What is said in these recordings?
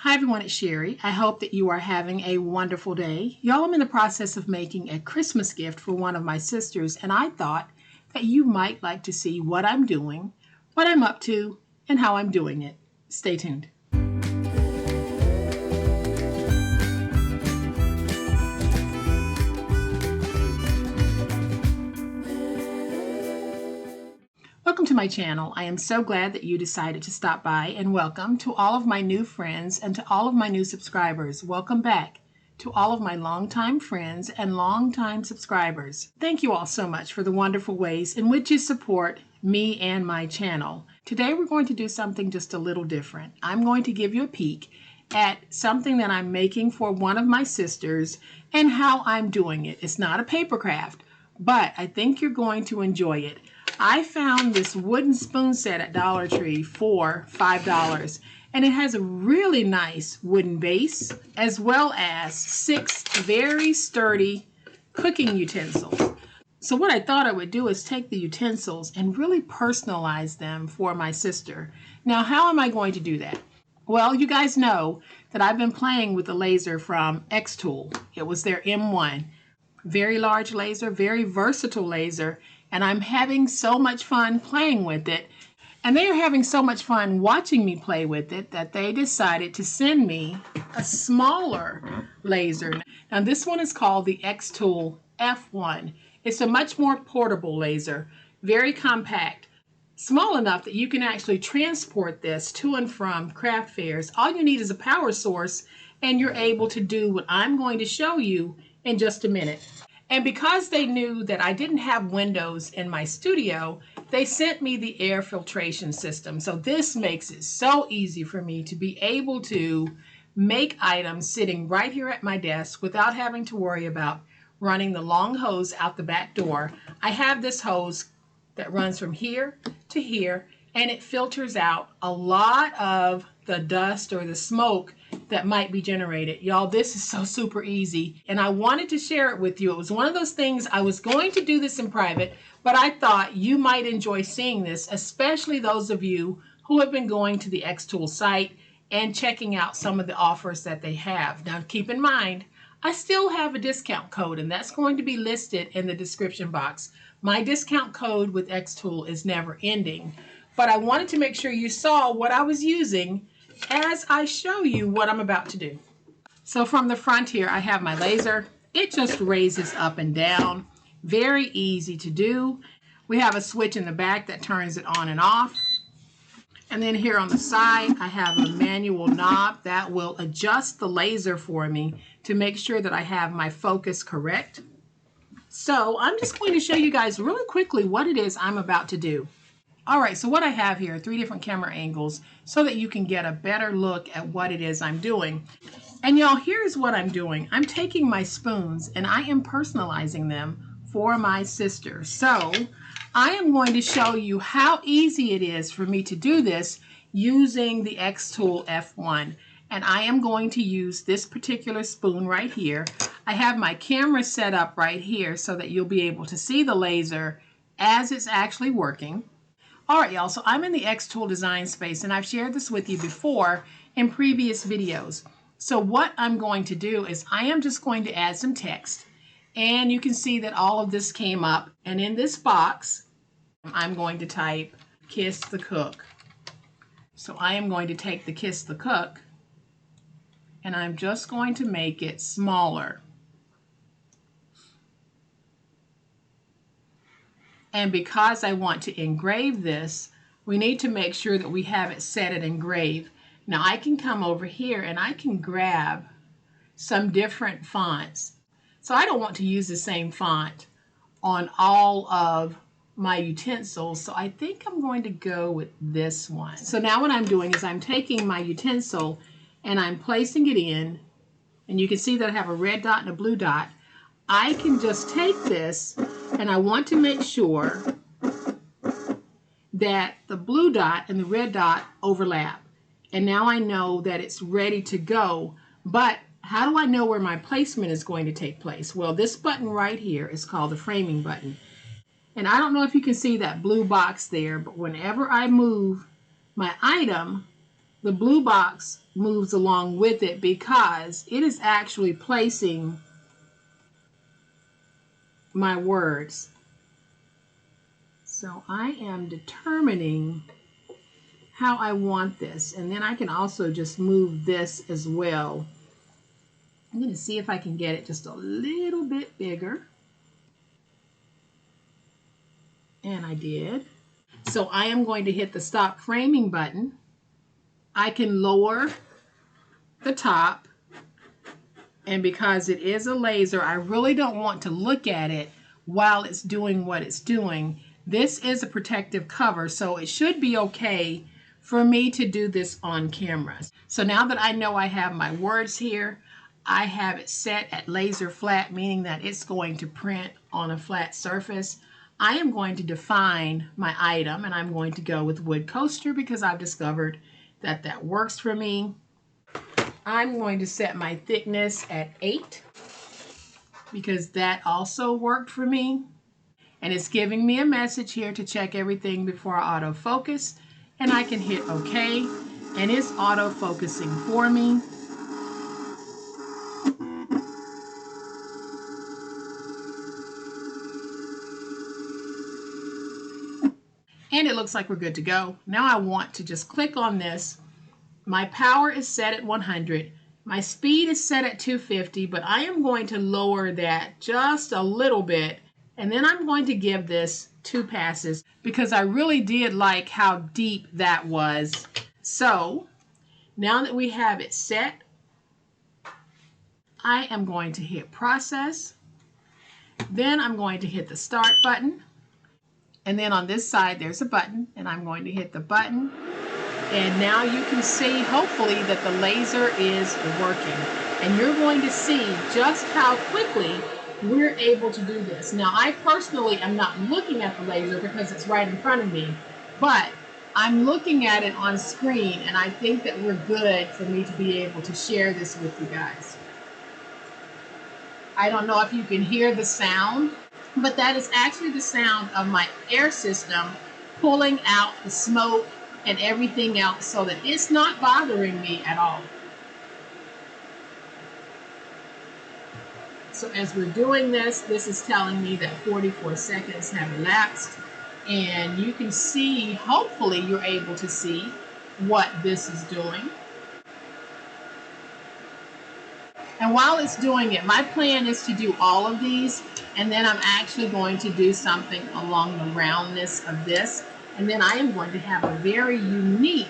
Hi everyone, it's Sherry. I hope that you are having a wonderful day. Y'all, I'm in the process of making a Christmas gift for one of my sisters, and I thought that you might like to see what I'm doing, what I'm up to, and how I'm doing it. Stay tuned. Welcome to my channel. I am so glad that you decided to stop by, and welcome to all of my new friends and to all of my new subscribers. Welcome back to all of my longtime friends and longtime subscribers. Thank you all so much for the wonderful ways in which you support me and my channel. Today we're going to do something just a little different. I'm going to give you a peek at something that I'm making for one of my sisters and how I'm doing it. It's not a paper craft, but I think you're going to enjoy it. I found this wooden spoon set at Dollar Tree for $5, and it has a really nice wooden base as well as 6 very sturdy cooking utensils. So what I thought I would do is take the utensils and really personalize them for my sister. Now, how am I going to do that? Well, you guys know that I've been playing with the laser from xTool. It was their M1. Very large laser, very versatile laser, and I'm having so much fun playing with it. And they are having so much fun watching me play with it that they decided to send me a smaller laser. Now this one is called the xTool F1. It's a much more portable laser, very compact, small enough that you can actually transport this to and from craft fairs. All you need is a power source and you're able to do what I'm going to show you in just a minute. And because they knew that I didn't have windows in my studio, they sent me the air filtration system. So this makes it so easy for me to be able to make items sitting right here at my desk without having to worry about running the long hose out the back door. I have this hose that runs from here to here, and it filters out a lot of the dust or the smoke that might be generated. Y'all, this is so super easy, and I wanted to share it with you. It was one of those things, I was going to do this in private, but I thought you might enjoy seeing this, especially those of you who have been going to the xTool site and checking out some of the offers that they have. Now, keep in mind, I still have a discount code, and that's going to be listed in the description box. My discount code with xTool is never ending, but I wanted to make sure you saw what I was using as I show you what I'm about to do. So from the front here, I have my laser. It just raises up and down. Very easy to do. We have a switch in the back that turns it on and off. And then here on the side, I have a manual knob that will adjust the laser for me to make sure that I have my focus correct. So I'm just going to show you guys really quickly what it is I'm about to do. All right, so what I have here are 3 different camera angles so that you can get a better look at what it is I'm doing. And y'all, here's what I'm doing. I'm taking my spoons and I am personalizing them for my sister. So I am going to show you how easy it is for me to do this using the xTool F1. And I am going to use this particular spoon right here. I have my camera set up right here so that you'll be able to see the laser as it's actually working. All right, y'all, so I'm in the xTool design space, and I've shared this with you before in previous videos. So what I'm going to do is I am just going to add some text, and you can see that all of this came up. And in this box, I'm going to type Kiss the Cook. So I am going to take the Kiss the Cook, and I'm just going to make it smaller. And because I want to engrave this, we need to make sure that we have it set at engrave. Now I can come over here and I can grab some different fonts. So I don't want to use the same font on all of my utensils, so I think I'm going to go with this one. So now what I'm doing is I'm taking my utensil and I'm placing it in, and you can see that I have a red dot and a blue dot. I can just take this, and I want to make sure that the blue dot and the red dot overlap. And now I know that it's ready to go. But how do I know where my placement is going to take place? Well, this button right here is called the framing button. And I don't know if you can see that blue box there, but whenever I move my item, the blue box moves along with it because it is actually placing my words. So I am determining how I want this, and then I can also just move this as well. I'm going to see if I can get it just a little bit bigger, and I did. So I am going to hit the stop framing button. I can lower the top, and because it is a laser, I really don't want to look at it while it's doing what it's doing. This is a protective cover, so it should be okay for me to do this on camera. So now that I know I have my words here, I have it set at laser flat, meaning that it's going to print on a flat surface. I am going to define my item, and I'm going to go with wood coaster because I've discovered that that works for me. I'm going to set my thickness at 8 because that also worked for me. And it's giving me a message here to check everything before I autofocus. And I can hit OK, and it's auto-focusing for me. And it looks like we're good to go. Now I want to just click on this. My power is set at 100. My speed is set at 250, but I am going to lower that just a little bit. And then I'm going to give this 2 passes because I really did like how deep that was. So now that we have it set, I am going to hit process. Then I'm going to hit the start button. And then on this side, there's a button, and I'm going to hit the button. And now you can see, hopefully, that the laser is working. And you're going to see just how quickly we're able to do this. Now, I personally am not looking at the laser because it's right in front of me, but I'm looking at it on screen, and I think that we're good for me to be able to share this with you guys. I don't know if you can hear the sound, but that is actually the sound of my air system pulling out the smoke and everything else so that it's not bothering me at all. So as we're doing this, this is telling me that 44 seconds have elapsed, and you can see, hopefully you're able to see what this is doing. And while it's doing it, my plan is to do all of these, and then I'm actually going to do something along the roundness of this, and then I am going to have a very unique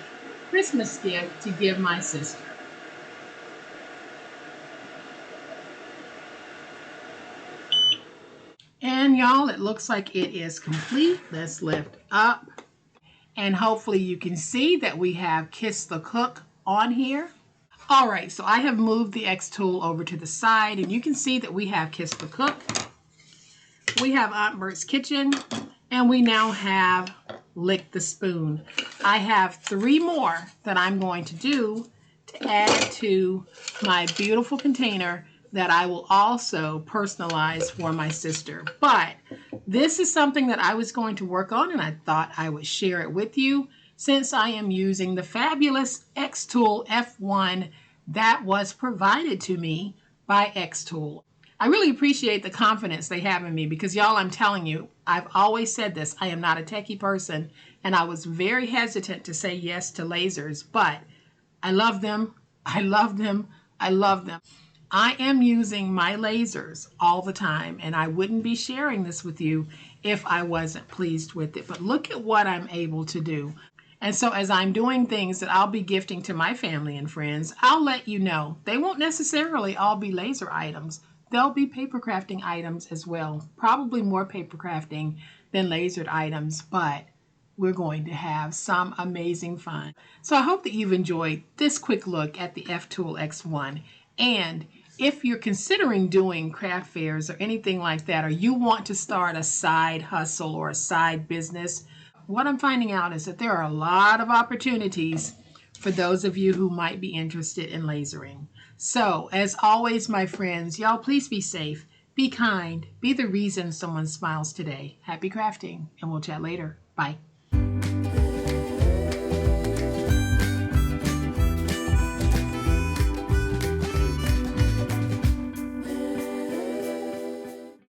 Christmas gift to give my sister. And y'all, it looks like it is complete. Let's lift up, and hopefully you can see that we have Kiss the Cook on here. All right, so I have moved the xTool over to the side, and you can see that we have Kiss the Cook, we have Aunt Bert's Kitchen, and we now have Lick the Spoon. I have 3 more that I'm going to do to add to my beautiful container that I will also personalize for my sister. But this is something that I was going to work on, and I thought I would share it with you since I am using the fabulous xTool F1 that was provided to me by xTool. I really appreciate the confidence they have in me because, y'all, I'm telling you, I've always said this, I am not a techie person, and I was very hesitant to say yes to lasers, but I love them, I love them, I love them. I am using my lasers all the time, and I wouldn't be sharing this with you if I wasn't pleased with it. But look at what I'm able to do. And so as I'm doing things that I'll be gifting to my family and friends, I'll let you know. They won't necessarily all be laser items. They'll be paper crafting items as well. Probably more paper crafting than lasered items, but we're going to have some amazing fun. So I hope that you've enjoyed this quick look at the xTool X1. And if you're considering doing craft fairs or anything like that, or you want to start a side hustle or a side business, what I'm finding out is that there are a lot of opportunities for those of you who might be interested in lasering. So, as always, my friends, y'all please be safe, be kind, be the reason someone smiles today. Happy crafting, and we'll chat later. Bye.